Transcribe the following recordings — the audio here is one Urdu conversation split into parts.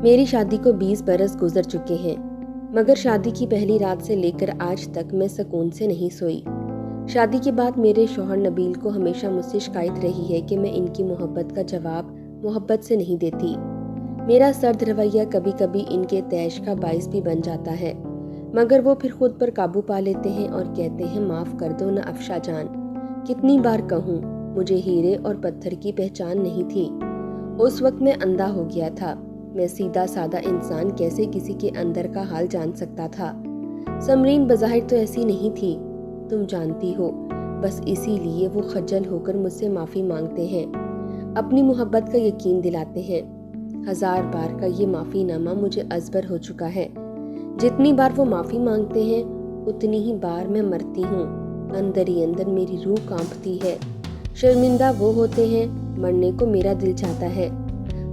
میری شادی کو 20 برس گزر چکے ہیں، مگر شادی کی پہلی رات سے لے کر آج تک میں سکون سے نہیں سوئی۔ شادی کے بعد میرے شوہر نبیل کو ہمیشہ مجھ سے شکایت رہی ہے کہ میں ان کی محبت کا جواب محبت سے نہیں دیتی۔ میرا سرد رویہ کبھی کبھی ان کے طیش کا باعث بھی بن جاتا ہے، مگر وہ پھر خود پر قابو پا لیتے ہیں اور کہتے ہیں معاف کر دو نا افشا جان۔ کتنی بار کہوں، مجھے ہیرے اور پتھر کی پہچان نہیں تھی۔ اس وقت میں اندھا ہو گیا تھا۔ میں سیدھا سادہ انسان کیسے کسی کے اندر کا حال جان سکتا تھا؟ سمرین بظاہر تو ایسی نہیں تھی، تم جانتی ہو، بس اسی لیے وہ خجل ہو کر مجھ سے معافی مانگتے ہیں، اپنی محبت کا یقین دلاتے ہیں۔ 1000 بار کا یہ معافی نامہ مجھے ازبر ہو چکا ہے۔ جتنی بار وہ معافی مانگتے ہیں اتنی ہی بار میں مرتی ہوں۔ اندر ہی اندر میری روح کانپتی ہے۔ شرمندہ وہ ہوتے ہیں، مرنے کو میرا دل چاہتا ہے۔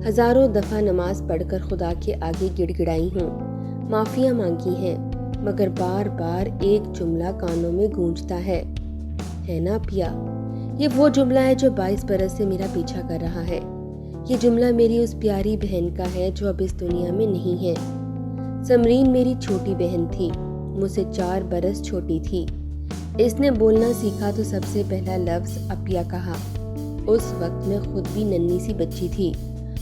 ہزاروں دفعہ نماز پڑھ کر خدا کے آگے گڑ گڑائی ہوں، معافیاں مانگی ہیں، مگر بار بار ایک جملہ کانوں میں گونجتا ہے نا پیا؟ یہ وہ جملہ ہے جو 22 برس سے میرا پیچھا کر رہا ہے۔ یہ جملہ میری اس پیاری بہن کا ہے جو اب اس دنیا میں نہیں ہے۔ سمرین میری چھوٹی بہن تھی، مجھ سے 4 برس چھوٹی تھی۔ اس نے بولنا سیکھا تو سب سے پہلا لفظ اپیا کہا۔ اس وقت میں خود بھی ننھی سی بچی تھی۔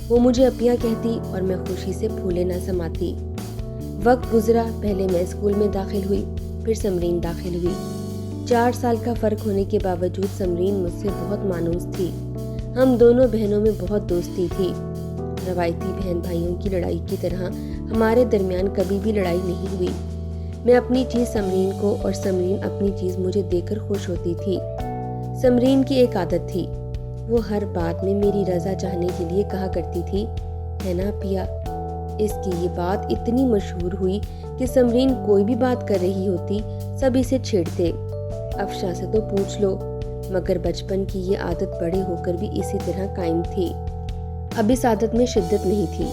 وہ مجھے اپیا کہتی اور میں خوشی سے پھولے نہ سماتی۔ وقت گزرا، پہلے میں اسکول میں داخل ہوئی، پھر سمرین داخل ہوئی۔ 4 سال کا فرق ہونے کے باوجود سمرین مجھ سے بہت مانوس تھی۔ ہم دونوں بہنوں میں بہت دوستی تھی۔ روایتی بہن بھائیوں کی لڑائی کی طرح ہمارے درمیان کبھی بھی لڑائی نہیں ہوئی۔ میں اپنی چیز سمرین کو اور سمرین اپنی چیز مجھے دے کر خوش ہوتی تھی۔ سمرین کی ایک عادت تھی، وہ ہر بات میں میری رضا چاہنے کے لیے کہا کرتی تھی ہے نا پیا؟ اس کی یہ بات اتنی مشہور ہوئی کہ سمرین کوئی بھی بات کر رہی ہوتی سب اسے چھیڑتے۔ افشا سے تو پوچھ لو، مگر بچپن کی یہ عادت بڑے ہو کر بھی اسی طرح قائم تھی۔ اب اس عادت میں شدت نہیں تھی،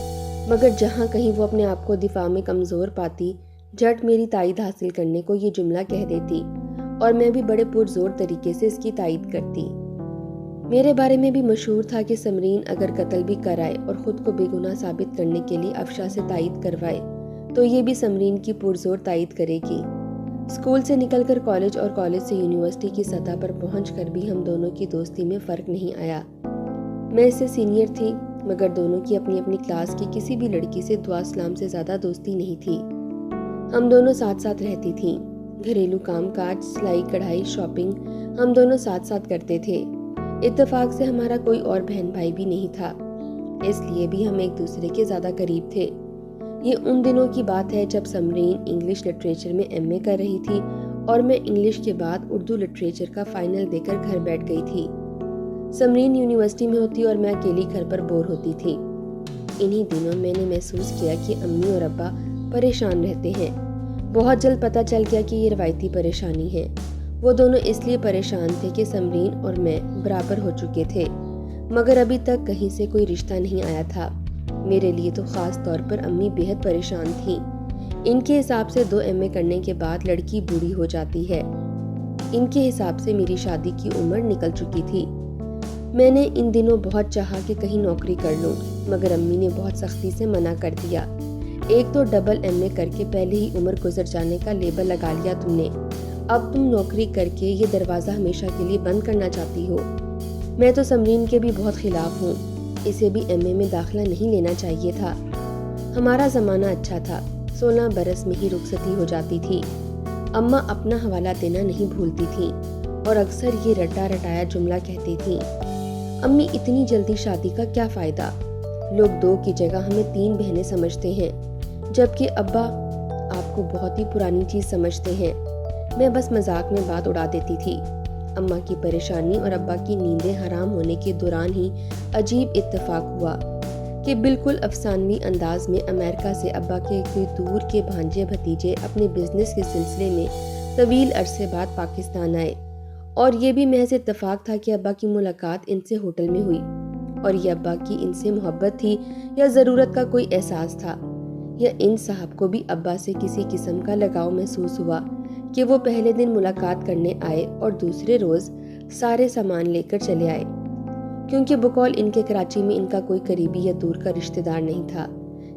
مگر جہاں کہیں وہ اپنے آپ کو دفاع میں کمزور پاتی، جھٹ میری تائید حاصل کرنے کو یہ جملہ کہہ دیتی اور میں بھی بڑے پرزور طریقے سے اس کی تائید کرتی۔ میرے بارے میں بھی مشہور تھا کہ سمرین اگر قتل بھی کرائے اور خود کو بے گناہ ثابت کرنے کے لیے افشا سے تائید کروائے تو یہ بھی سمرین کی پرزور تائید کرے گی۔ اسکول سے نکل کر کالج اور کالج سے یونیورسٹی کی سطح پر پہنچ کر بھی ہم دونوں کی دوستی میں فرق نہیں آیا۔ میں اس سے سینئر تھی، مگر دونوں کی اپنی اپنی کلاس کی کسی بھی لڑکی سے دعا سلام سے زیادہ دوستی نہیں تھی۔ ہم دونوں ساتھ ساتھ رہتی تھیں، گھریلو کام کاج، سلائی کڑھائی، شاپنگ ہم دونوں ساتھ ساتھ کرتے تھے۔ اتفاق سے ہمارا کوئی اور بہن بھائی بھی نہیں تھا، اس لیے بھی ہم ایک دوسرے کے زیادہ قریب تھے۔ یہ ان دنوں کی بات ہے جب سمرین انگلش لٹریچر میں ایم اے کر رہی تھی اور میں انگلش کے بعد اردو لٹریچر کا فائنل دے کر گھر بیٹھ گئی تھی۔ سمرین یونیورسٹی میں ہوتی اور میں اکیلی گھر پر بور ہوتی تھی۔ انہی دنوں میں نے محسوس کیا کہ امی اور ابا پریشان رہتے ہیں۔ بہت جلد پتہ چل گیا کہ یہ روایتی پریشانی ہے۔ وہ دونوں اس لیے پریشان تھے کہ سمرین اور میں برابر ہو چکے تھے، مگر ابھی تک کہیں سے کوئی رشتہ نہیں آیا تھا۔ میرے لیے تو خاص طور پر امی بہت پریشان تھیں۔ ان کے حساب سے 2 ایم اے کرنے کے بعد لڑکی بوڑھی ہو جاتی ہے۔ ان کے حساب سے میری شادی کی عمر نکل چکی تھی۔ میں نے ان دنوں بہت چاہا کہ کہیں نوکری کر لوں، مگر امی نے بہت سختی سے منع کر دیا۔ ایک تو ڈبل ایم اے کر کے پہلے ہی عمر گزر جانے کا لیبل لگا لیا تم نے، اب تم نوکری کر کے یہ دروازہ ہمیشہ کے لیے بند کرنا چاہتی ہو۔ میں تو سمرین کے بھی بہت خلاف ہوں، اسے بھی ایم اے میں داخلہ نہیں لینا چاہیے تھا۔ ہمارا زمانہ اچھا تھا، 16 برس میں ہی رخصتی ہو جاتی تھی۔ اماں اپنا حوالہ دینا نہیں بھولتی تھیں اور اکثر یہ رٹا رٹایا جملہ کہتی تھیں، امی اتنی جلدی شادی کا کیا فائدہ؟ لوگ 2 کی جگہ ہمیں 3 بہنیں سمجھتے ہیں، جبکہ ابا آپ کو بہت ہی پرانی چیز سمجھتے ہیں۔ میں بس مذاق میں بات اڑا دیتی تھی۔ اماں کی پریشانی اور ابا کی نیندیں حرام ہونے کے دوران ہی عجیب اتفاق ہوا کہ بالکل افسانوی انداز میں امریکہ سے ابا کے کوئی دور کے بھانجے بھتیجے اپنے بزنس کے سلسلے میں طویل عرصے بعد پاکستان آئے، اور یہ بھی محض اتفاق تھا کہ ابا کی ملاقات ان سے ہوٹل میں ہوئی، اور یہ ابا کی ان سے محبت تھی یا ضرورت کا کوئی احساس تھا، یا ان صاحب کو بھی ابا سے کسی قسم کا لگاؤ محسوس ہوا کہ وہ پہلے دن ملاقات کرنے آئے اور دوسرے روز سارے سامان لے کر چلے آئے، کیونکہ بقول ان کے کراچی میں ان کا کوئی قریبی یا دور کا رشتہ دار نہیں تھا۔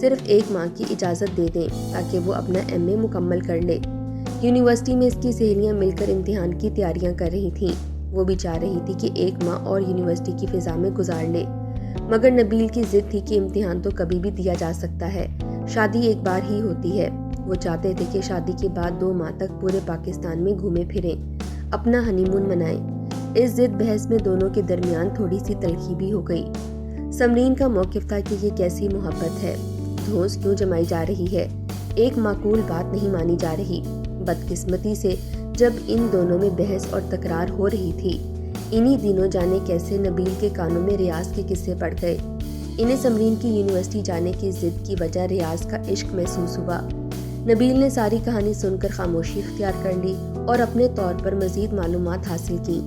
صرف 1 ماہ کی اجازت دے دیں تاکہ وہ اپنا MA مکمل کر لے۔ یونیورسٹی میں اس کی سہیلیاں مل کر امتحان کی تیاریاں کر رہی تھیں۔ وہ بھی چاہ رہی تھی کہ 1 ماہ اور یونیورسٹی کی فضا میں گزار لے، مگر نبیل کی ضد تھی کہ امتحان تو کبھی بھی دیا جا سکتا ہے، شادی ایک بار ہی ہوتی ہے۔ وہ چاہتے تھے کہ شادی کے بعد 2 ماہ تک پورے پاکستان میں گھومے پھریں، اپنا ہنی مون منائیں۔ اس ضد بحث میں دونوں کے درمیان تھوڑی سی تلخی بھی ہو گئی۔ سمرین کا موقف تھا کہ یہ کیسی محبت ہے، دھونس کیوں جمائی جا رہی ہے، ایک معقول بات نہیں مانی جا رہی۔ بدقسمتی سے جب ان دونوں میں بحث اور تکرار ہو رہی تھی، انہی دنوں جانے کیسے نبیل کے کانوں میں ریاض کے قصے پڑ گئے۔ انہیں سمرین کی یونیورسٹی جانے کی ضد کی وجہ ریاض کا عشق محسوس ہوا۔ نبیل نے ساری کہانی سن کر خاموشی اختیار کر لی اور اپنے طور پر مزید معلومات حاصل کی۔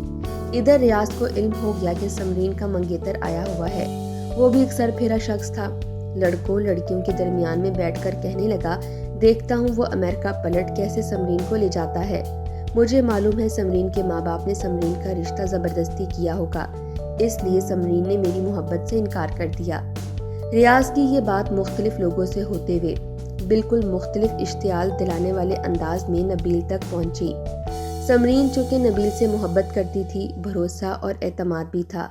ادھر ریاض کو علم ہو گیا کہ سمرین کا منگیتر آیا ہوا ہے، وہ بھی ایک سر پھیرا شخص تھا۔ لڑکوں لڑکیوں کے درمیان میں بیٹھ کر کہنے لگا، دیکھتا ہوں وہ امریکہ پلٹ کیسے سمرین کو لے جاتا ہے۔ مجھے معلوم ہے سمرین کے ماں باپ نے سمرین کا رشتہ زبردستی کیا ہوگا، اس لیے سمرین نے میری محبت سے انکار کر دیا۔ ریاض کی یہ بات مختلف لوگوں سے ہوتے ہوئے بالکل مختلف اشتعال دلانے والے انداز میں نبیل تک پہنچی۔ سمرین چونکہ نبیل سے محبت کرتی تھی، بھروسہ اور اعتماد بھی تھا،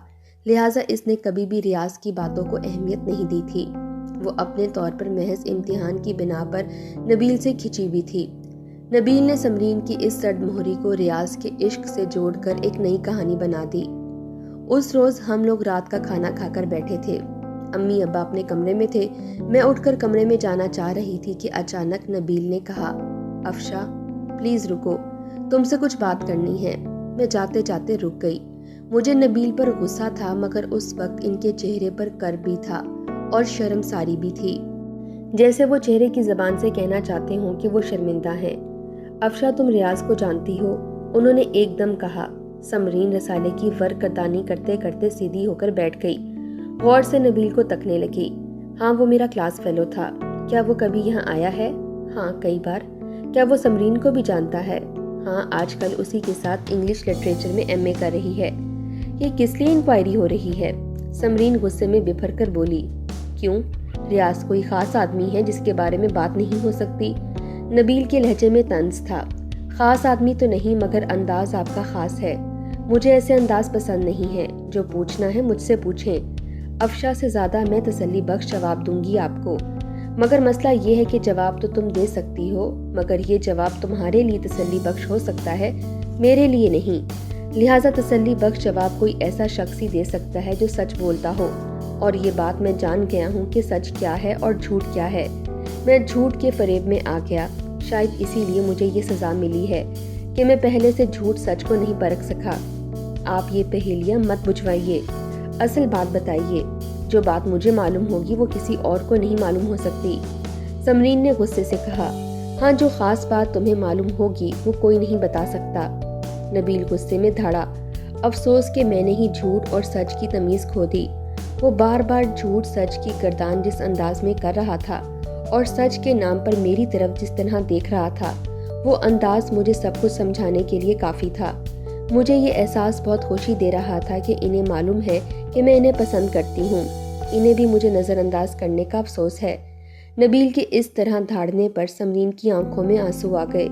لہٰذا اس نے کبھی بھی ریاض کی باتوں کو اہمیت نہیں دی تھی۔ وہ اپنے طور پر محض امتحان کی بنا پر نبیل سے کھچی ہوئی تھی۔ نبیل نے سمرین کی اس سرد مہری کو ریاض کے عشق سے جوڑ کر ایک نئی کہانی بنا دی۔ اس روز ہم لوگ رات کا کھانا کھا کر بیٹھے تھے، امی ابا اپنے کمرے میں تھے، میں اٹھ کر کمرے میں جانا چاہ رہی تھی کہ اچانک نبیل نے کہا، افشا پلیز رکو، تم سے کچھ بات کرنی ہے۔ میں جاتے جاتے رک گئی۔ مجھے نبیل پر غصہ تھا، مگر اس وقت ان کے چہرے پر کرب بھی تھا اور شرمساری بھی تھی، جیسے وہ چہرے کی زبان سے کہنا چاہتے ہوں کہ وہ شرمندہ ہیں۔ افشا تم ریاض کو جانتی ہو؟ انہوں نے ایک دم کہا۔ سمرین رسالے کی ورقردانی کرتے کرتے سیدھی ہو کر بیٹھ گئی، غور سے نبیل کو تکنے لگی۔ ہاں وہ میرا کلاس فیلو تھا۔ کیا وہ کبھی یہاں آیا ہے؟ ہاں کئی بار۔ کیا وہ سمرین کو بھی جانتا ہے؟ ہاں آج کل اسی کے ساتھ انگلش لٹریچر میں MA کر رہی ہے۔ یہ کس لیے انکوائری ہو رہی ہے؟ سمرین غصے میں بپھر کر بولی، کیوں؟ ریاض کوئی خاص آدمی ہے جس کے بارے میں بات نہیں ہو سکتی؟ نبیل کے لہجے میں طنز تھا۔ خاص آدمی تو نہیں، مگر انداز آپ کا خاص ہے، مجھے ایسے انداز پسند نہیں ہے۔ جو پوچھنا ہے مجھ سے پوچھیں، افشا سے زیادہ میں تسلی بخش جواب دوں گی آپ کو، مگر مسئلہ یہ ہے کہ جواب تو تم دے سکتی ہو، مگر یہ جواب تمہارے لیے تسلی بخش ہو سکتا ہے، میرے لیے نہیں۔ لہٰذا تسلی بخش جواب کوئی ایسا شخص ہی دے سکتا ہے جو سچ بولتا ہو، اور یہ بات میں جان گیا ہوں کہ سچ کیا ہے اور جھوٹ کیا ہے۔ میں جھوٹ کے فریب میں آ گیا، شاید اسی لیے مجھے یہ سزا ملی ہے کہ میں پہلے سے جھوٹ سچ کو نہیں پرکھ سکا۔ آپ یہ پہیلیاں مت بجھوائیے، اصل بات بتائیے۔ جو بات مجھے معلوم ہوگی وہ کسی اور کو نہیں معلوم ہو سکتی۔ سمرین نے غصے سے کہا، ہاں جو خاص بات تمہیں معلوم ہوگی وہ کوئی نہیں بتا سکتا۔ نبیل غصے میں دھڑا، افسوس کہ میں نے ہی جھوٹ اور سچ کی تمیز کھو دی۔ وہ بار بار جھوٹ سچ کی گردان جس انداز میں کر رہا تھا اور سچ کے نام پر میری طرف جس طرح دیکھ رہا تھا، وہ انداز مجھے سب کچھ سمجھانے کے لیے کافی تھا۔ مجھے یہ احساس بہت خوشی دے رہا تھا کہ انہیں معلوم ہے کہ میں انہیں پسند کرتی ہوں، انہیں بھی مجھے نظر انداز کرنے کا افسوس ہے۔ نبیل کے اس طرح دھاڑنے پر سمرین کی آنکھوں میں آنسو آ گئے۔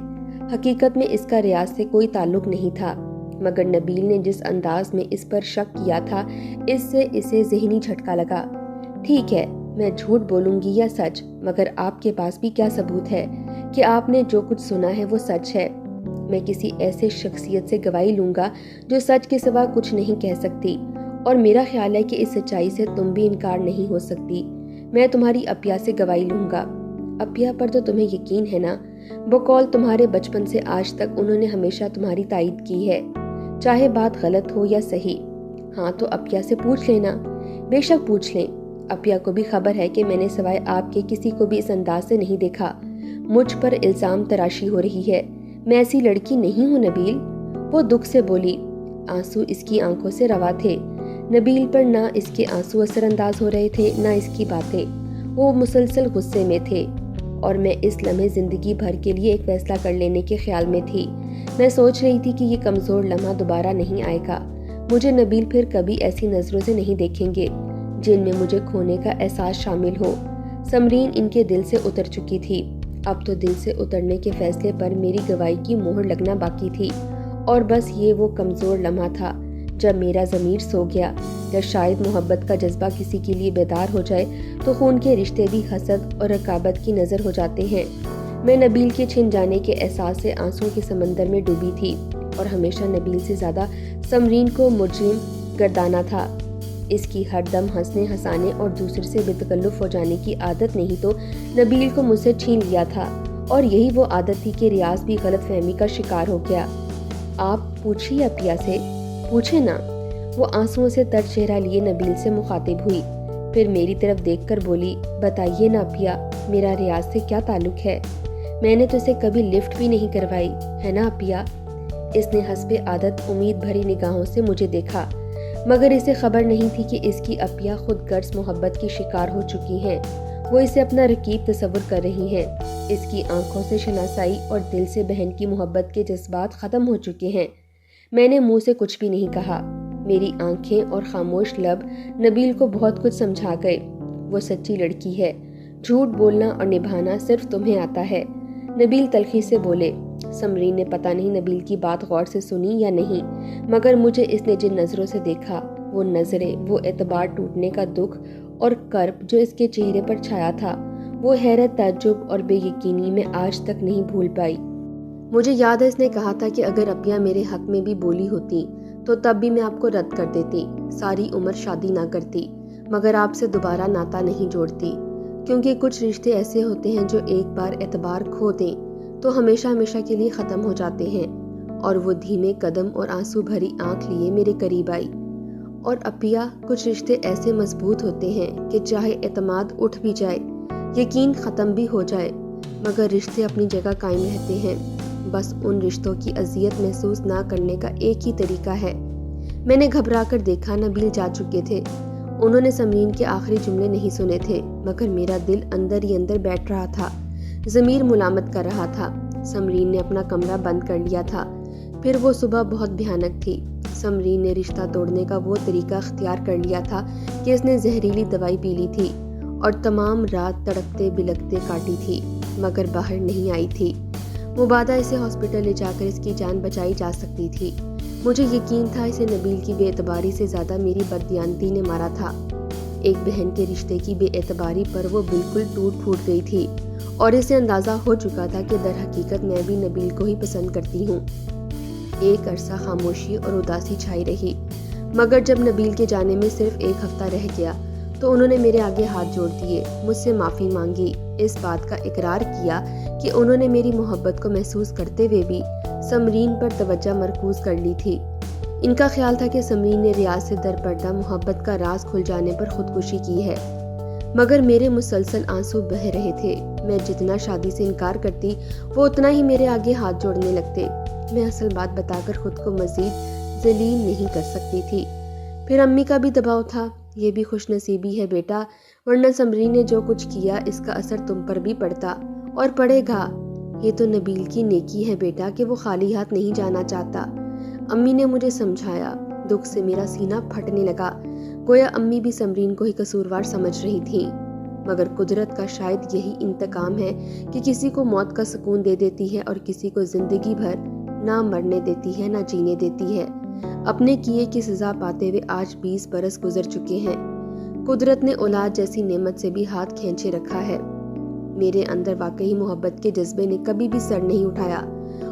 حقیقت میں اس کا ریاض سے کوئی تعلق نہیں تھا، مگر نبیل نے جس انداز میں اس پر شک کیا تھا، اس سے اسے ذہنی جھٹکا لگا۔ ٹھیک ہے، میں جھوٹ بولوں گی یا سچ، مگر آپ کے پاس بھی کیا ثبوت ہے کہ آپ نے جو کچھ سنا ہے وہ سچ ہے؟ میں کسی ایسے شخصیت سے گواہی لوں گا جو سچ کے سوا کچھ نہیں کہہ سکتی، اور میرا خیال ہے کہ اس سچائی سے تم بھی انکار نہیں ہو سکتی۔ میں تمہاری اپیا سے گواہی لوں گا۔ اپیا پر تو تمہیں یقین ہے نا؟ بقول تمہارے بچپن سے آج تک انہوں نے ہمیشہ تمہاری تائید کی ہے، چاہے بات غلط ہو یا صحیح۔ ہاں تو اپیا سے پوچھ لینا۔ بے شک پوچھ لیں، اپیا کو بھی خبر ہے کہ میں نے سوائے آپ کے کسی کو بھی اس انداز سے نہیں دیکھا۔ مجھ پر الزام تراشی ہو رہی ہے، میں ایسی لڑکی نہیں ہوں نبیل۔ وہ دکھ سے بولی، آنسو اس کی آنکھوں سے روا تھے۔ نبیل پر نہ اس کے آنسو اثر انداز ہو رہے تھے نہ اس کی باتیں، وہ مسلسل غصے میں تھے، اور میں اس لمحے زندگی بھر کے لیے ایک فیصلہ کر لینے کے خیال میں تھی۔ میں سوچ رہی تھی کہ یہ کمزور لمحہ دوبارہ نہیں آئے گا، مجھے نبیل پھر کبھی ایسی نظروں سے نہیں دیکھیں گے جن میں مجھے کھونے کا احساس شامل ہو۔ سمرین ان کے دل سے اتر چکی تھی۔ اب تو دل سے اترنے کے فیصلے پر میری گواہی کی مہر لگنا باقی تھی، اور بس یہ وہ کمزور لمحہ تھا جب میرا ضمیر سو گیا، یا شاید محبت کا جذبہ کسی کے لیے بیدار ہو جائے تو خون کے رشتے بھی حسد اور رقابت کی نظر ہو جاتے ہیں۔ میں نبیل کے چھن جانے کے احساس سے آنسوں کے سمندر میں ڈوبی تھی، اور ہمیشہ نبیل سے زیادہ سمرین کو مجرم گردانا تھا۔ اس کی ہر دم ہنسنے ہنسانے اور دوسرے سے بے تکلف ہو جانے کی عادت نہیں تو نبیل کو مجھ سے چھین لیا تھا، اور یہی وہ عادت تھی کہ ریاض بھی غلط فہمی کا شکار ہو گیا۔ آپ پوچھیے اپیا سے، پوچھے نا، وہ آنسوؤں سے تر چہرہ لیے نبیل سے مخاطب ہوئی، پھر میری طرف دیکھ کر بولی، بتائیے نا اپیا، میرا ریاض سے کیا تعلق ہے؟ میں نے تو اسے کبھی لفٹ بھی نہیں کروائی ہے نا اپیا؟ اس نے حسب عادت امید بھری نگاہوں سے مجھے دیکھا، مگر اسے خبر نہیں تھی کہ اس کی اپیا خود غرض محبت کی شکار ہو چکی ہیں۔ وہ اسے اپنا رقیب تصور کر رہی ہیں۔ اس کی آنکھوں سے شناسائی اور دل سے بہن کی محبت کے جذبات ختم ہو چکے ہیں۔ میں نے منہ سے کچھ بھی نہیں کہا۔ میری آنکھیں اور خاموش لب نبیل کو بہت کچھ سمجھا گئے۔ وہ سچی لڑکی ہے، جھوٹ بولنا اور نبھانا صرف تمہیں آتا ہے۔ نبیل تلخی سے بولے۔ سمرین نے پتہ نہیں نبیل کی بات غور سے سنی یا نہیں، مگر مجھے اس نے جن نظروں سے دیکھا، وہ نظریں، وہ اعتبار ٹوٹنے کا دکھ اور کرب جو اس کے چہرے پر چھایا تھا، وہ حیرت، تعجب اور بے یقینی میں آج تک نہیں بھول پائی۔ مجھے یاد ہے اس نے کہا تھا کہ اگر اپیا میرے حق میں بھی بولی ہوتی تو تب بھی میں آپ کو رد کر دیتی، ساری عمر شادی نہ کرتی، مگر آپ سے دوبارہ ناتا نہیں جوڑتی، کیونکہ کچھ رشتے ایسے ہوتے ہیں جو ایک بار اعتبار کھو دیں تو ہمیشہ ہمیشہ کے لیے ختم ہو جاتے ہیں۔ اور وہ دھیمے قدم اور آنسو بھری آنکھ لیے میرے قریب آئی۔ اور اپیا، کچھ رشتے ایسے مضبوط ہوتے ہیں کہ چاہے اعتماد اٹھ بھی جائے، یقین ختم بھی ہو جائے، مگر رشتے اپنی جگہ قائم رہتے ہیں۔ بس ان رشتوں کی اذیت محسوس نہ کرنے کا ایک ہی طریقہ ہے۔ میں نے گھبرا کر دیکھا، نبیل جا چکے تھے۔ انہوں نے سمرین کے آخری جملے نہیں سنے تھے، مگر میرا دل اندر ہی اندر بیٹھ رہا تھا، ضمیر ملامت کر رہا تھا۔ سمرین نے اپنا کمرہ بند کر لیا تھا۔ پھر وہ صبح بہت بھیانک تھی۔ سمرین نے رشتہ توڑنے کا وہ طریقہ اختیار کر لیا تھا کہ اس نے زہریلی دوائی پی لی تھی اور تمام رات تڑپتے بلکتے کاٹی تھی، مگر باہر نہیں آئی تھی۔ مبادہ اسے ہاسپٹل لے جا کر اس کی جان بچائی جا سکتی تھی۔ مجھے یقین تھا اسے نبیل کی بے اعتباری سے زیادہ میری بددیانتی نے مارا تھا۔ ایک بہن کے رشتے کی بے اعتباری پر وہ بالکل ٹوٹ پھوٹ گئی تھی، اور اسے اندازہ ہو چکا تھا کہ در حقیقت میں بھی نبیل کو ہی پسند کرتی ہوں۔ ایک عرصہ خاموشی اور اداسی چھائی رہی، مگر جب نبیل کے جانے میں صرف ایک ہفتہ رہ گیا تو انہوں نے میرے آگے ہاتھ جوڑ دیے، مجھ سے معافی مانگی، اس بات کا اقرار کیا کہ انہوں نے میری محبت کو محسوس کرتے ہوئے بھی سمرین پر توجہ مرکوز کر لی تھی۔ ان کا خیال تھا کہ سمرین نے ریاض سے در پردہ محبت کا راز کھل جانے پر خودکشی کی ہے، مگر میرے مسلسل آنسو بہہ رہے تھے۔ میں جتنا شادی سے انکار کرتی، وہ اتنا ہی میرے آگے ہاتھ جوڑنے لگتے۔ میں اصل بات بتا کر خود کو مزید ذلیل نہیں کر سکتی تھی۔ پھر امی کا بھی دباؤ تھا، یہ بھی خوش نصیبی ہے بیٹا، ورنہ سمرین نے جو کچھ کیا اس کا اثر تم پر بھی پڑتا اور پڑے گا۔ یہ تو نبیل کی نیکی ہے بیٹا کہ وہ خالی ہاتھ نہیں جانا چاہتا۔ امی نے مجھے سمجھایا۔ دکھ سے میرا سینہ پھٹنے لگا، گویا امی بھی سمرین کو ہی قصوروار سمجھ رہی تھیں، مگر قدرت کا شاید یہی انتقام ہے کہ کسی کو موت کا سکون دے دیتی ہے اور کسی کو زندگی بھر نہ مرنے دیتی ہے نہ جینے دیتی ہے۔ اپنے کیے کی سزا پاتے ہوئے آج 20 برس گزر چکے ہیں۔ قدرت نے اولاد جیسی نعمت سے بھی ہاتھ کھینچے رکھا ہے۔ میرے اندر واقعی محبت کے جذبے نے کبھی بھی سر نہیں اٹھایا،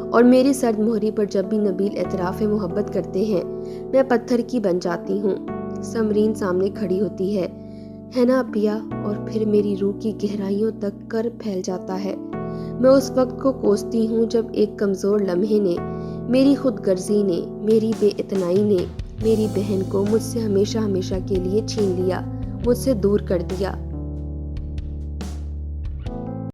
اور میری سرد مہری پر جب بھی نبیل اعتراف محبت کرتے ہیں، میں پتھر کی بن جاتی ہوں۔ سمرین سامنے کھڑی ہوتی ہے نا اپیا، اور پھر میری روح کی گہرائیوں تک کرب پھیل جاتا ہے۔ میں اس وقت کو کوستی ہوں جب ایک کمزور لمحے نے، میری خود غرضی نے، میری بے اتنائی نے میری بہن کو مجھ سے ہمیشہ ہمیشہ کے لیے چھین لیا، مجھ سے دور کر دیا۔